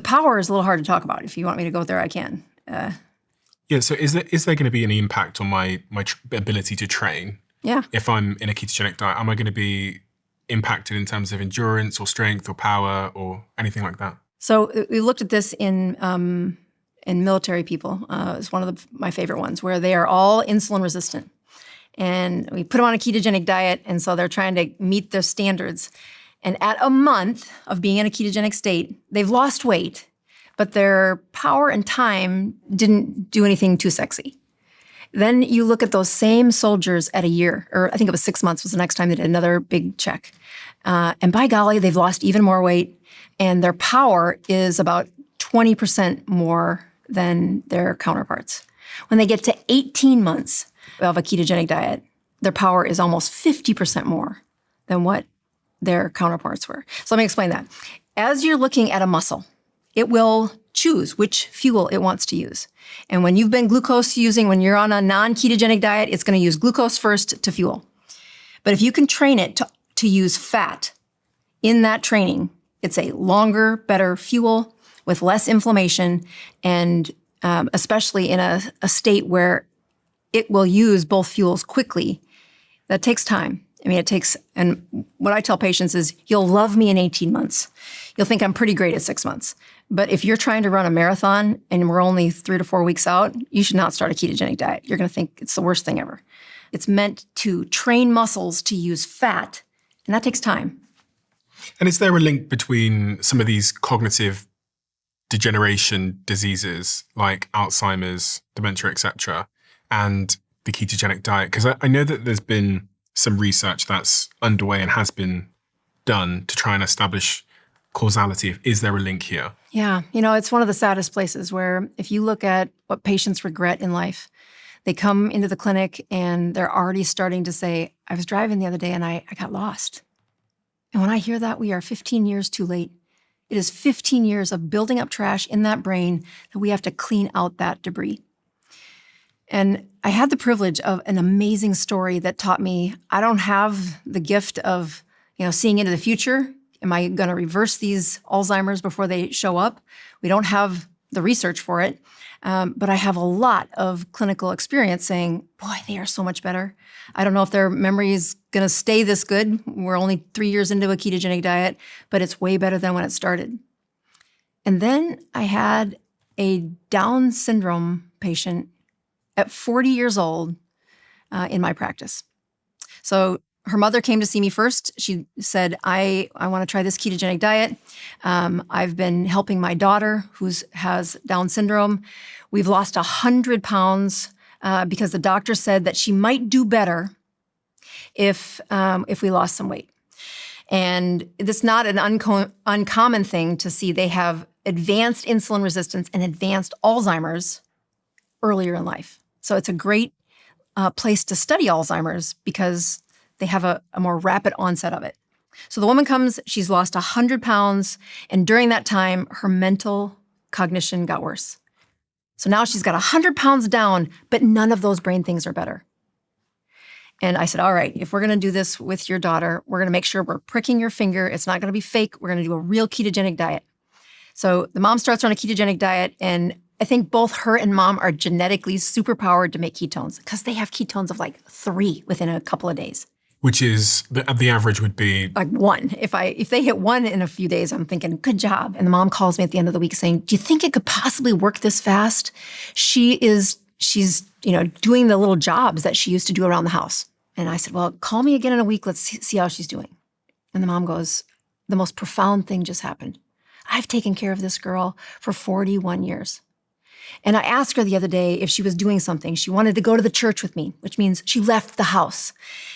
power is a little hard to talk about. If you want me to go there, I can. Yeah, so is there going to be any impact on my ability to train? Yeah. If I'm in a ketogenic diet, am I going to be impacted in terms of endurance or strength or power or anything like that? So we looked at this in military people. It's one of my favorite ones, where they are all insulin resistant. And we put them on a ketogenic diet, and so they're trying to meet their standards. And at a month of being in a ketogenic state, they've lost weight, but their power and time didn't do anything too sexy. Then you look at those same soldiers at a year, or I think it was 6 months was the next time they did another big check. And by golly, they've lost even more weight, and their power is about 20% more than their counterparts. When they get to 18 months of a ketogenic diet, their power is almost 50% more than what their counterparts were. So let me explain that. As you're looking at a muscle, it will choose which fuel it wants to use. And when you've been glucose using, when you're on a non-ketogenic diet, it's going to use glucose first to fuel. But if you can train it to use fat in that training, it's a longer, better fuel with less inflammation, and especially in a state where it will use both fuels quickly. That takes time. I mean, it takes, and what I tell patients is, you'll love me in 18 months. You'll think I'm pretty great at 6 months. But if you're trying to run a marathon and we're only 3 to 4 weeks out, you should not start a ketogenic diet. You're going to think it's the worst thing ever. It's meant to train muscles to use fat, and that takes time. And is there a link between some of these cognitive degeneration diseases like Alzheimer's, dementia, etc., and the ketogenic diet? Because I know that there's been some research that's underway and has been done to try and establish causality. Is there a link here? Yeah. It's one of the saddest places where if you look at what patients regret in life, they come into the clinic and they're already starting to say, I was driving the other day and I got lost. And when I hear that, we are 15 years too late. It is 15 years of building up trash in that brain that we have to clean out that debris. And I had the privilege of an amazing story that taught me I don't have the gift of, seeing into the future. Am I going to reverse these Alzheimer's before they show up? We don't have the research for it. But I have a lot of clinical experience saying, boy, they are so much better. I don't know if their memory is going to stay this good. We're only 3 years into a ketogenic diet, but it's way better than when it started. And then I had a Down syndrome patient at 40 years old in my practice. So her mother came to see me first. She said, I want to try this ketogenic diet. I've been helping my daughter who has Down syndrome. We've lost 100 pounds because the doctor said that she might do better if we lost some weight. And it's not an uncommon thing to see. They have advanced insulin resistance and advanced Alzheimer's earlier in life. So it's a great place to study Alzheimer's because they have a more rapid onset of it. So the woman comes, she's lost 100 pounds, and during that time, her mental cognition got worse. So now she's got 100 pounds down, but none of those brain things are better. And I said, all right, if we're going to do this with your daughter, we're going to make sure we're pricking your finger. It's not going to be fake. We're going to do a real ketogenic diet. So the mom starts on a ketogenic diet, and I think both her and mom are genetically superpowered to make ketones because they have ketones of like 3 within a couple of days. Which is, the average would be? Like 1. If they hit 1 in a few days, I'm thinking, good job. And the mom calls me at the end of the week saying, do you think it could possibly work this fast? She's doing the little jobs that she used to do around the house. And I said, well, call me again in a week. Let's see how she's doing. And the mom goes, the most profound thing just happened. I've taken care of this girl for 41 years. And I asked her the other day if she was doing something. She wanted to go to the church with me, which means she left the house.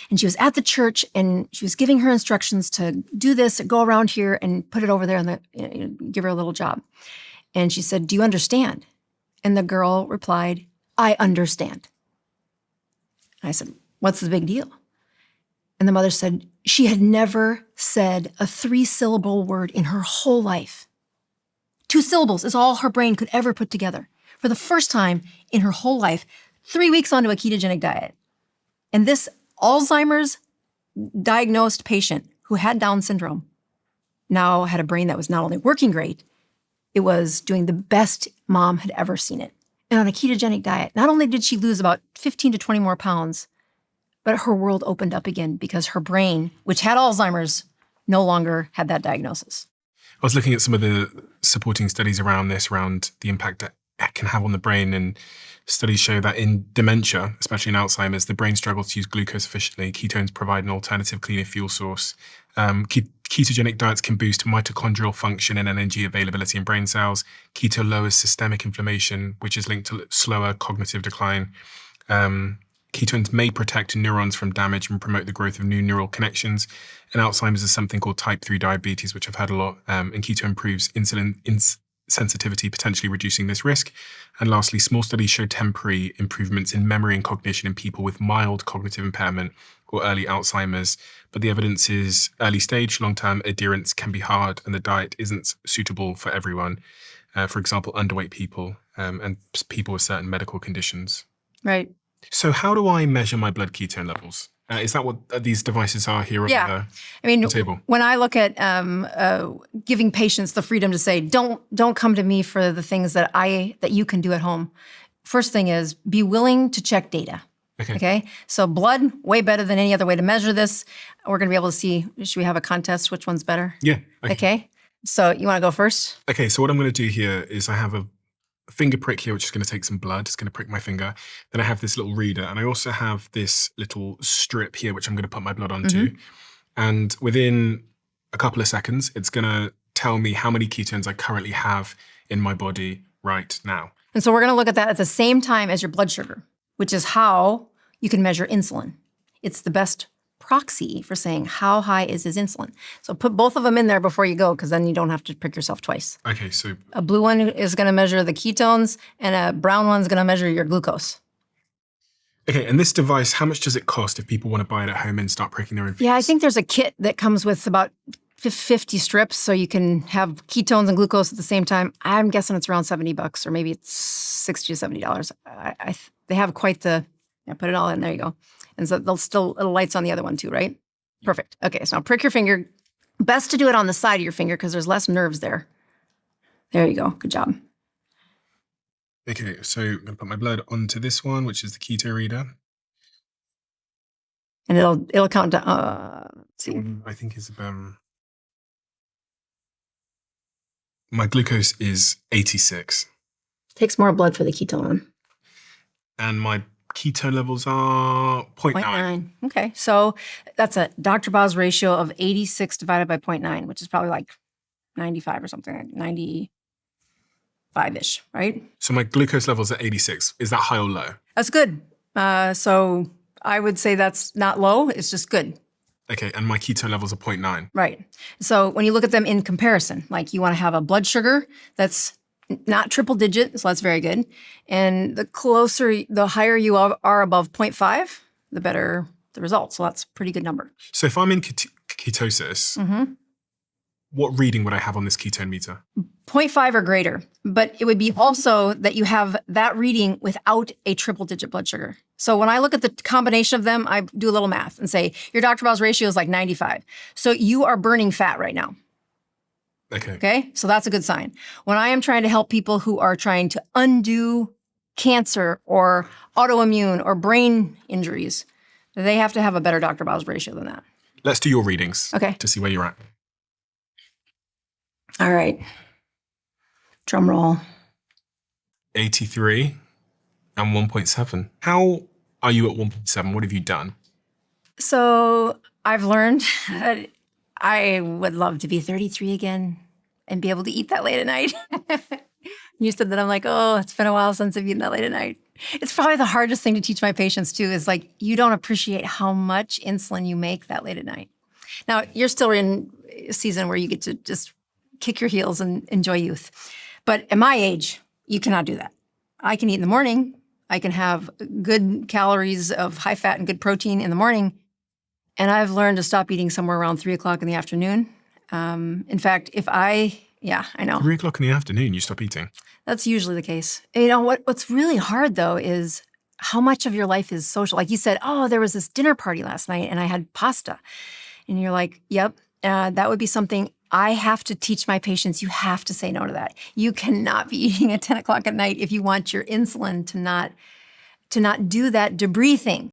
And she was at the church and she was giving her instructions to do this, go around here and put it over there and give her a little job. And she said, do you understand? And the girl replied, I understand. And I said, what's the big deal? And the mother said, she had never said a 3-syllable word in her whole life. 2 syllables is all her brain could ever put together. For the first time in her whole life, 3 weeks onto a ketogenic diet. And this Alzheimer's diagnosed patient who had Down syndrome now had a brain that was not only working great, it was doing the best mom had ever seen it. And on a ketogenic diet, not only did she lose about 15 to 20 more pounds, but her world opened up again because her brain, which had Alzheimer's, no longer had that diagnosis. I was looking at some of the supporting studies around this, around the impact that it can have on the brain. And studies show that in dementia, especially in Alzheimer's, the brain struggles to use glucose efficiently. Ketones provide an alternative, cleaner fuel source. Ketogenic diets can boost mitochondrial function and energy availability in brain cells. Keto lowers systemic inflammation, which is linked to slower cognitive decline. Ketones may protect neurons from damage and promote the growth of new neural connections. And Alzheimer's is something called type 3 diabetes, which I've had a lot. And keto improves insulin sensitivity, potentially reducing this risk. And lastly, small studies show temporary improvements in memory and cognition in people with mild cognitive impairment or early Alzheimer's. But the evidence is early stage, long-term adherence can be hard, and the diet isn't suitable for everyone. For example, underweight people and people with certain medical conditions. Right. So how do I measure my blood ketone levels? Is that what these devices are here on the table? When I look at giving patients the freedom to say, don't come to me for the things that you can do at home. First thing is be willing to check data. Okay. So blood, way better than any other way to measure this. We're going to be able to see, should we have a contest? Which one's better? Yeah. Okay. So you want to go first? Okay. So what I'm going to do here is I have a finger prick here, which is going to take some blood. It's going to prick my finger. Then I have this little reader, and I also have this little strip here, which I'm going to put my blood onto. And within a couple of seconds, it's going to tell me how many ketones I currently have in my body right now. And so we're going to look at that at the same time as your blood sugar, which is how you can measure insulin. It's the best proxy for saying how high is his insulin. So put both of them in there before you go, because then you don't have to prick yourself twice. Okay, so a blue one is going to measure the ketones, and a brown one's going to measure your glucose. Okay, and this device, how much does it cost if people want to buy it at home and start pricking their own fingers? Yeah, I think there's a kit that comes with about 50 strips, so you can have ketones and glucose at the same time. I'm guessing it's around $70, or maybe it's $60 to $70. They have quite the. Yeah, put it all in. There you go. And so it'll lights on the other one too, right? Perfect. Okay, so now prick your finger. Best to do it on the side of your finger because there's less nerves there. There you go. Good job. Okay, so I'm going to put my blood onto this one, which is the keto reader. And it'll count down. Let's see. I think it's my glucose is 86. Takes more blood for the ketone one. And my ketone levels are 0.9. Okay, so that's a Dr. Boz ratio of 86 divided by 0.9, which is probably like 95 or something, like 95-ish, right? So my glucose levels are 86. Is that high or low? That's good. So I would say that's not low. It's just good. Okay, and my ketone levels are 0.9. Right. So when you look at them in comparison, like you want to have a blood sugar that's not triple digit, so that's very good. And the higher you are above 0.5, the better the result. So that's a pretty good number. So if I'm in ketosis, what reading would I have on this ketone meter? 0.5 or greater. But it would be also that you have that reading without a triple digit blood sugar. So when I look at the combination of them, I do a little math and say, your Dr. Boz ratio is like 95. So you are burning fat right now. Okay, so that's a good sign. When I am trying to help people who are trying to undo cancer or autoimmune or brain injuries, they have to have a better Dr. Boz ratio than that. Let's do your readings to see where you're at. All right. Drum roll. 83 and 1.7. How are you at 1.7? What have you done? So I've learned that I would love to be 33 again and be able to eat that late at night. You said that, I'm like, oh, it's been a while since I've eaten that late at night. It's probably the hardest thing to teach my patients too, is like, you don't appreciate how much insulin you make that late at night. Now, you're still in a season where you get to just kick your heels and enjoy youth. But at my age, you cannot do that. I can eat in the morning. I can have good calories of high fat and good protein in the morning. And I've learned to stop eating somewhere around 3 o'clock in the afternoon. In fact, I know. 3 o'clock in the afternoon, you stop eating? That's usually the case. You know, what's really hard though is how much of your life is social. Like you said, oh, there was this dinner party last night and I had pasta. And you're like, yep, that would be something I have to teach my patients, you have to say no to that. You cannot be eating at 10 o'clock at night if you want your insulin to not do that debris thing.